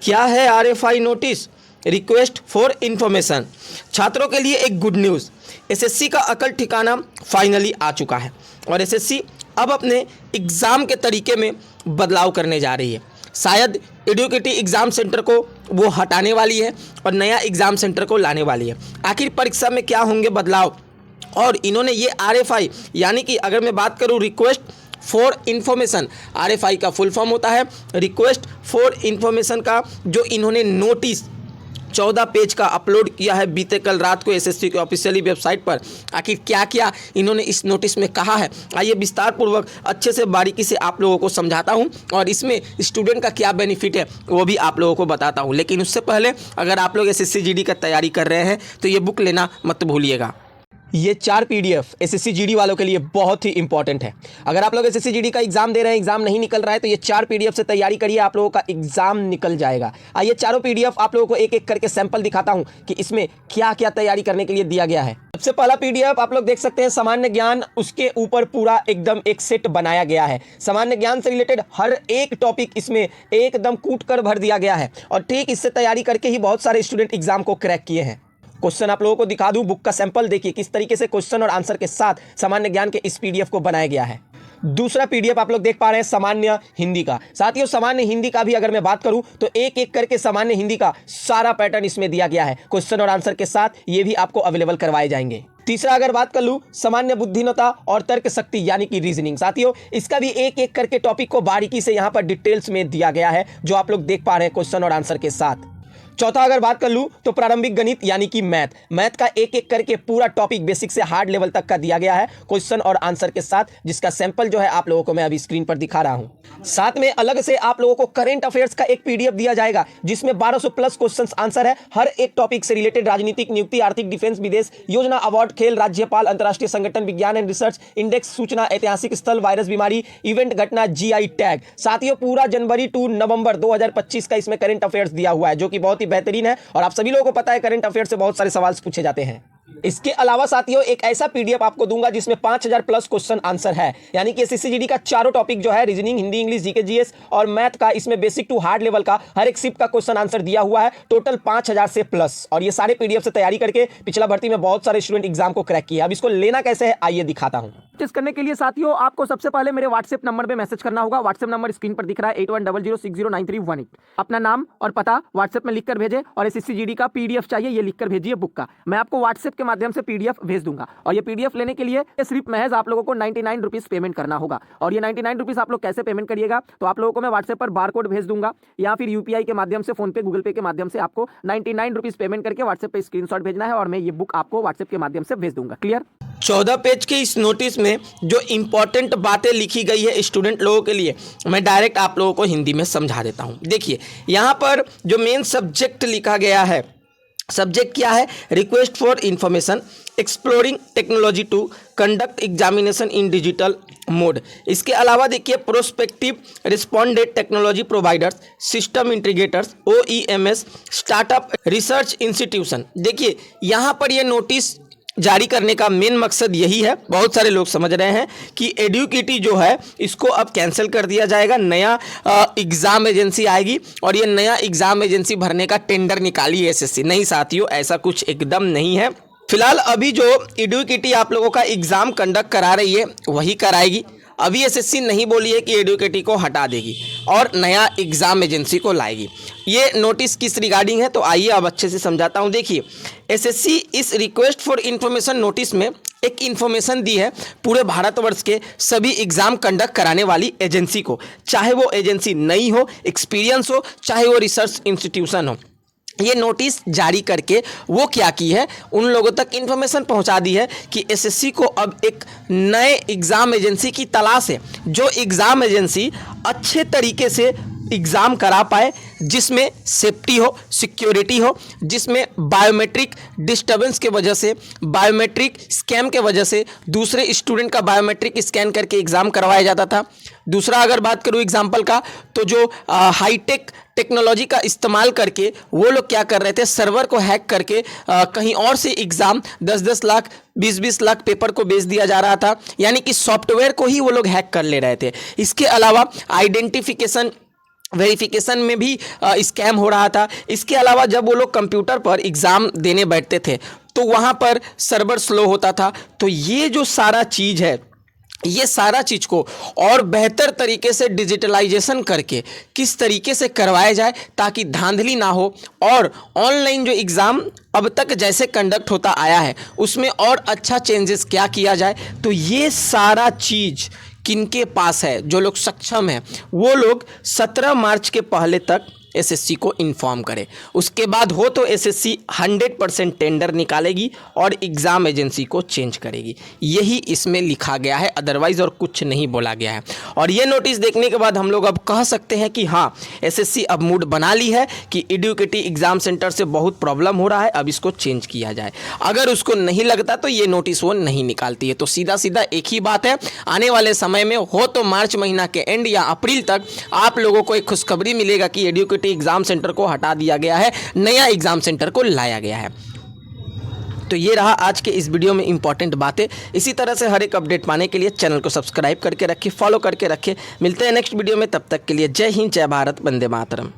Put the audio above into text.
क्या है RFI notice? Request for information. छात्रों के लिए एक गुड न्यूज़, एसएससी का अकल ठिकाना फाइनली आ चुका है और एसएससी अब अपने एग्ज़ाम के तरीके में बदलाव करने जा रही है। शायद एडुकेटिव एग्ज़ाम सेंटर को वो हटाने वाली है और नया एग्ज़ाम सेंटर को लाने वाली है। आखिर परीक्षा में क्या होंगे बदलाव? और इन्होंने ये आरएफआई यानी कि अगर मैं बात करूँ रिक्वेस्ट फॉर इन्फॉर्मेशन, आरएफआई का फुल फॉर्म होता है रिक्वेस्ट फॉर इन्फॉर्मेशन का, जो इन्होंने नोटिस 14 पेज का अपलोड किया है बीते कल रात को एसएससी की ऑफिशियली वेबसाइट पर। आखिर क्या क्या इन्होंने इस नोटिस में कहा है, आइए विस्तार पूर्वक अच्छे से बारीकी से आप लोगों को समझाता हूं और इसमें स्टूडेंट का क्या बेनिफिट है वो भी आप लोगों को बताता हूं। लेकिन उससे पहले अगर आप लोग एसएससी जीडी का तैयारी कर रहे हैं तो ये बुक लेना मत भूलिएगा। ये 4 पीडीएफ एसएससी जीडी वालों के लिए बहुत ही इंपॉर्टेंट है। अगर आप लोग एसएससी जीडी का एग्जाम दे रहे हैं, एग्जाम नहीं निकल रहा है, तो ये 4 पीडीएफ से तैयारी करिए, आप लोगों का एग्जाम निकल जाएगा। आइए चारों पीडीएफ आप लोगों को एक एक करके सैंपल दिखाता हूं कि इसमें क्या क्या तैयारी करने के लिए दिया गया है। सबसे पहला पीडीएफ आप लोग देख सकते हैं सामान्य ज्ञान, उसके ऊपर पूरा एकदम एक सेट बनाया गया है। सामान्य ज्ञान से रिलेटेड हर एक टॉपिक इसमें एकदम कूट कर भर दिया गया है और ठीक इससे तैयारी करके ही बहुत सारे स्टूडेंट एग्जाम को क्रैक किए हैं। क्वेश्चन आप लोगों को दिखा दूं, बुक का सैंपल देखिए किस तरीके से क्वेश्चन और आंसर के साथ सामान्य ज्ञान के इस पीडीएफ को बनाया गया है। दूसरा पीडीएफ आप लोग देख पा रहे हैं सामान्य हिंदी का। साथियों सामान्य हिंदी का भी अगर मैं बात करूं तो एक एक करके सामान्य हिंदी का सारा पैटर्न इसमें दिया गया है, क्वेश्चन और आंसर के साथ ये भी आपको अवेलेबल करवाए जाएंगे। तीसरा अगर बात कर लूं सामान्य बुद्धिमत्ता और तर्क शक्ति यानी कि रीजनिंग, साथियों इसका भी एक एक करके टॉपिक को बारीकी से यहां पर डिटेल्स में दिया गया है, जो आप लोग देख पा रहे हैं क्वेश्चन और आंसर के साथ। चौथा अगर बात कर लूं तो प्रारंभिक गणित यानी कि मैथ का एक एक करके पूरा टॉपिक बेसिक से हार्ड लेवल तक का दिया गया है, क्वेश्चन और आंसर के साथ, जिसका सैंपल जो है आप लोगों को मैं अभी स्क्रीन पर दिखा रहा हूं। साथ में अलग से आप लोगों को करंट अफेयर्स का एक पीडीएफ दिया जाएगा जिसमें 1200 प्लस क्वेश्चंस आंसर है, हर एक टॉपिक से रिलेटेड, राजनीतिक, नियुक्ति, आर्थिक, डिफेंस, विदेश, योजना, अवार्ड, खेल, राज्यपाल, अंतरराष्ट्रीय संगठन, विज्ञान एंड रिसर्च, इंडेक्स, सूचना, ऐतिहासिक स्थल, वायरस, बीमारी, इवेंट, घटना, जीआई टैग। साथियों पूरा जनवरी टू नवंबर 2025 का इसमें करंट अफेयर्स दिया हुआ है, जो कि बहुत ही बेहतरीन है और आप सभी लोगों को पता है करंट अफेयर से बहुत सारे सवाल पूछे जाते हैं। इसके अलावा साथियों एक ऐसा पीडीएफ आपको दूंगा जिसमें 5000 प्लस क्वेश्चन आंसर है, यानी कि एसएससी जीडी का चारों टॉपिक जो है reasoning, Hindi, English, GK, GS और मैथ का, इसमें बेसिक टू हार्ड लेवल का हर एक शिफ्ट का क्वेश्चन आंसर दिया हुआ है, टोटल 5000 से प्लस। और ये सारे पीडीएफ से तैयारी करके पिछला भर्ती में बहुत सारे स्टूडेंट एग्जाम को क्रैक किया। अब इसको लेना कैसे है आइए दिखाता हूं। प्रैक्टिस करने के लिए साथियों आपको सबसे पहले मेरे व्हाट्सएप नंबर पे मैसेज करना होगा। व्हाट्सएप नंबर स्क्रीन पर दिख रहा है 8100609318। अपना नाम और पता व्हाट्सएप में लिखकर भेजें और एसएससी जीडी का पीडीएफ चाहिए ये लिखकर भेजिए बुक का। मैं आपको व्हाट्सएप के माध्यम से पीडीएफ भेज दूंगा और ये पीडीएफ लेने के लिए सिर्फ महज आप लोगों को 99 रुपीज पेमेंट करना होगा। और ये 99 रुपीज आप लोग कैसे पेमेंट करिएगा, तो आप लोगों को मैं व्हाट्सएप पर बार कोड भेज दूंगा या फिर यूपीआई के माध्यम से, फोन पे, गूगल पे के माध्यम से आपको 99 रुपीज पेमेंट करके व्हाट्सएप पे स्क्रीनशॉट भेजना है और मैं ये बुक आपको व्हाट्सएप के माध्यम से भेज दूंगा। क्लियर? 14 पेज के इस नोटिस में जो इंपॉर्टेंट बातें लिखी गई है स्टूडेंट लोगों के लिए, मैं डायरेक्ट आप लोगों को हिंदी में समझा देता हूं। देखिए यहाँ पर जो मेन सब्जेक्ट लिखा गया है, सब्जेक्ट क्या है? Request for information, exploring technology to conduct examination in digital mode. इसके अलावा देखिए prospective respondent technology providers, system integrators, OEMs, startup, research institution. देखिए यहाँ पर ये नोटिस जारी करने का मेन मकसद यही है, बहुत सारे लोग समझ रहे हैं कि एडुकेटी जो है इसको अब कैंसिल कर दिया जाएगा, नया एग्ज़ाम एजेंसी आएगी और ये नया एग्ज़ाम एजेंसी भरने का टेंडर निकाली है एसएससी। नहीं साथियों, ऐसा कुछ एकदम नहीं है। फिलहाल अभी जो एडुकेटी आप लोगों का एग्ज़ाम कंडक्ट करा रही है वही कराएगी। अभी एसएससी नहीं बोली है कि एडुकेटी को हटा देगी और नया एग्ज़ाम एजेंसी को लाएगी। ये नोटिस किस रिगार्डिंग है तो आइए अब अच्छे से समझाता हूँ। देखिए एसएससी इस रिक्वेस्ट फॉर इन्फॉर्मेशन नोटिस में एक इन्फॉर्मेशन दी है पूरे भारतवर्ष के सभी एग्ज़ाम कंडक्ट कराने वाली एजेंसी को, चाहे वो एजेंसी नई हो, एक्सपीरियंस हो, चाहे वो रिसर्च इंस्टीट्यूशन हो। ये नोटिस जारी करके वो क्या की है, उन लोगों तक इन्फॉर्मेशन पहुंचा दी है कि एसएससी को अब एक नए एग्ज़ाम एजेंसी की तलाश है, जो एग्ज़ाम एजेंसी अच्छे तरीके से एग्ज़ाम करा पाए, जिसमें सेफ्टी हो, सिक्योरिटी हो, जिसमें बायोमेट्रिक डिस्टर्बेंस के वजह से, बायोमेट्रिक स्कैम के वजह से दूसरे स्टूडेंट का बायोमेट्रिक स्कैन करके एग्ज़ाम करवाया जाता था। दूसरा अगर बात करूँ एग्जाम्पल का, तो जो हाईटेक टेक्नोलॉजी का इस्तेमाल करके वो लोग क्या कर रहे थे, सर्वर को हैक करके कहीं और से एग्ज़ाम 10-10 लाख 20-20 लाख पेपर को बेच दिया जा रहा था, यानी कि सॉफ्टवेयर को ही वो लोग हैक कर ले रहे थे। इसके अलावा आइडेंटिफिकेशन वेरिफिकेशन में भी स्कैम हो रहा था। इसके अलावा जब वो लोग कंप्यूटर पर एग्ज़ाम देने बैठते थे तो वहाँ पर सर्वर स्लो होता था। तो ये जो सारा चीज़ है, ये सारा चीज़ को और बेहतर तरीके से डिजिटलाइजेशन करके किस तरीके से करवाया जाए ताकि धांधली ना हो, और ऑनलाइन जो एग्ज़ाम अब तक जैसे कंडक्ट होता आया है उसमें और अच्छा चेंजेस क्या किया जाए। तो ये सारा चीज़ किनके पास है, जो लोग सक्षम हैं वो लोग 17 मार्च के पहले तक एसएससी को इन्फॉर्म करें। उसके बाद हो तो एसएससी 100% टेंडर निकालेगी और एग्ज़ाम एजेंसी को चेंज करेगी। यही इसमें लिखा गया है, अदरवाइज़ और कुछ नहीं बोला गया है। और ये नोटिस देखने के बाद हम लोग अब कह सकते हैं कि हाँ, एसएससी अब मूड बना ली है कि एडुकेटिव एग्ज़ाम सेंटर से बहुत प्रॉब्लम हो रहा है, अब इसको चेंज किया जाए। अगर उसको नहीं लगता तो ये नोटिस वो नहीं निकालती है। तो सीधा सीधा एक ही बात है, आने वाले समय में हो तो मार्च महीना के एंड या अप्रैल तक आप लोगों को एक खुशखबरी मिलेगा कि एडुकेटिव एग्जाम सेंटर को हटा दिया गया है, नया एग्जाम सेंटर को लाया गया है। तो ये रहा आज के इस वीडियो में इंपॉर्टेंट बातें। इसी तरह से हर एक अपडेट पाने के लिए चैनल को सब्सक्राइब करके रखिए, फॉलो करके रखिए। मिलते हैं नेक्स्ट वीडियो में, तब तक के लिए जय हिंद, जय भारत, वंदे मातरम।